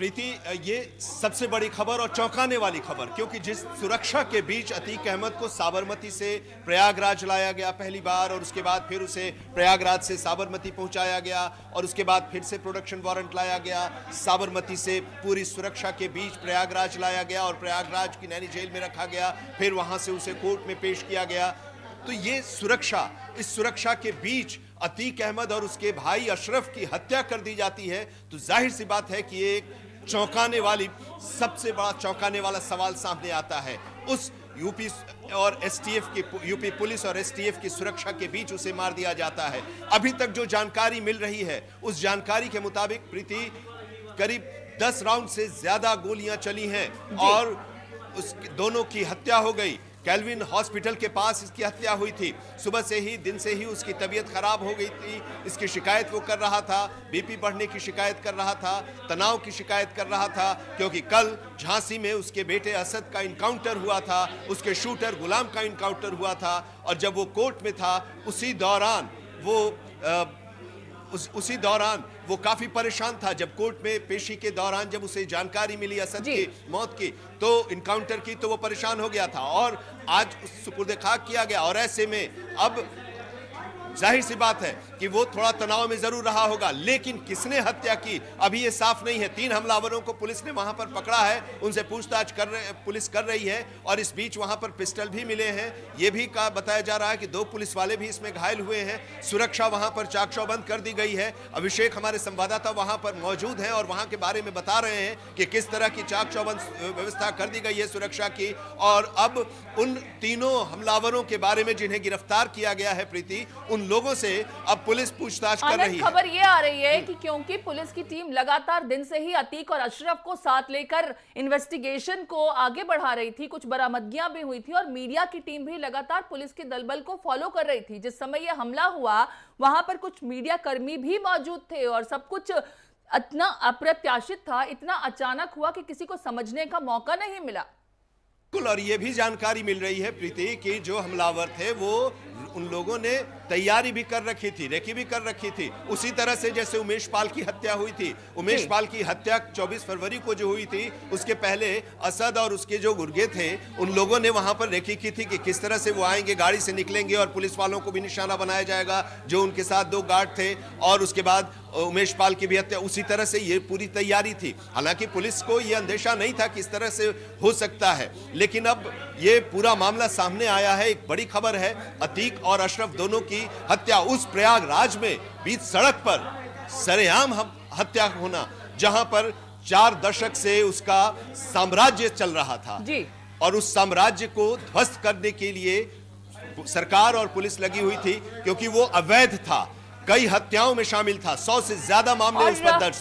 प्रीति, ये सबसे बड़ी खबर और चौंकाने वाली खबर, क्योंकि जिस सुरक्षा के बीच अतीक अहमद को साबरमती से प्रयागराज लाया गया पहली बार, और उसके बाद फिर उसे प्रयागराज से साबरमती पहुंचाया गया, और उसके बाद फिर से प्रोडक्शन वारंट लाया गया, साबरमती से पूरी सुरक्षा के बीच प्रयागराज लाया गया और प्रयागराज की नैनी जेल में रखा गया, फिर वहां से उसे कोर्ट में पेश किया गया। तो ये सुरक्षा, इस सुरक्षा के बीच अतीक अहमद और उसके भाई अशरफ की हत्या कर दी जाती है, तो जाहिर सी बात है कि ये एक चौंकाने वाली, सबसे बड़ा चौंकाने वाला सवाल सामने आता है। उस यूपी और एसटीएफ की, यूपी पुलिस और एसटीएफ की सुरक्षा के बीच उसे मार दिया जाता है। अभी तक जो जानकारी मिल रही है, उस जानकारी के मुताबिक प्रीति, करीब 10 राउंड से ज्यादा गोलियां चली हैं और उस दोनों की हत्या हो गई। कैल्विन हॉस्पिटल के पास इसकी हत्या हुई थी। सुबह से ही, दिन से ही उसकी तबीयत खराब हो गई थी। इसकी शिकायत वो कर रहा था, बीपी बढ़ने की शिकायत कर रहा था, तनाव की शिकायत कर रहा था, क्योंकि कल झांसी में उसके बेटे असद का इनकाउंटर हुआ था, उसके शूटर गुलाम का इनकाउंटर हुआ था, और जब वो कोर्ट में था उसी दौरान वो काफी परेशान था। जब कोर्ट में पेशी के दौरान जब उसे जानकारी मिली असद की मौत की, तो इनकाउंटर की, तो वो परेशान हो गया था और आज सुपुर्द खाक किया गया। और ऐसे में अब जाहिर सी बात है कि वो थोड़ा तनाव में जरूर रहा होगा, लेकिन किसने हत्या की अभी ये साफ नहीं है। 3 हमलावरों को पुलिस ने वहां पर पकड़ा है, उनसे पूछताछ पुलिस कर रही है, और इस बीच वहां पर पिस्टल भी मिले हैं। ये भी बताया जा रहा है कि 2 पुलिस वाले भी इसमें घायल हुए हैं। सुरक्षा वहां पर चाक चौबंद कर दी गई है। अभिषेक, हमारे संवाददाता, वहां पर मौजूद हैं और वहां के बारे में बता रहे हैं कि किस तरह की चाक चौबंद व्यवस्था कर दी गई है सुरक्षा की। और अब उन तीनों हमलावरों के बारे में जिन्हें गिरफ्तार किया गया है प्रीति, उन लोगों से अब पुलिस पूछताछ कर रही है। खबर ये आ रही है कि क्योंकि पुलिस की टीम लगातार दिन से ही अतीक और अशरफ को साथ लेकर इन्वेस्टिगेशन को आगे बढ़ा रही थी, कुछ बरामदगियां भी हुई थी, और मीडिया की टीम भी लगातार पुलिस के दलबल को फॉलो कर रही थी। जिस समय यह हमला हुआ, वहां पर कुछ मीडिया कर्मी भी मौजूद थे और सब कुछ इतना अप्रत्याशित था, इतना अचानक हुआ कि किसी को समझने का मौका नहीं मिला। और ये भी जानकारी मिल रही है प्रीति कि जो हमलावर थे वो, उन लोगों ने तैयारी भी कर रखी थी, रेकी भी कर रखी थी, उसी तरह से जैसे उमेश पाल की हत्या हुई थी। उमेश पाल की हत्या 24 फरवरी को जो हुई थी, उसके पहले असद और उसके जो गुर्गे थे, उन लोगों ने वहां पर रेकी की थी कि किस तरह से वो आएंगे, गाड़ी से निकलेंगे और पुलिस वालों को भी निशाना बनाया जाएगा, जो उनके साथ 2 गार्ड थे, और उसके बाद उमेश पाल की भी हत्या। उसी तरह से ये पूरी तैयारी थी। हालांकि पुलिस को यह अंदेशा नहीं था कि इस तरह से हो सकता है, लेकिन अब ये पूरा मामला सामने आया है। एक बड़ी खबर है, अतीक और अशरफ दोनों की हत्या उस प्रयागराज में बीच सड़क पर सरेआम हत्या होना, जहां पर 4 दशक से उसका साम्राज्य चल रहा था जी। और उस साम्राज्य को ध्वस्त करने के लिए सरकार और पुलिस लगी हुई थी, क्योंकि वो अवैध था, कई हत्याओं में शामिल था, 100 से ज्यादा मामले उस पर दर्ज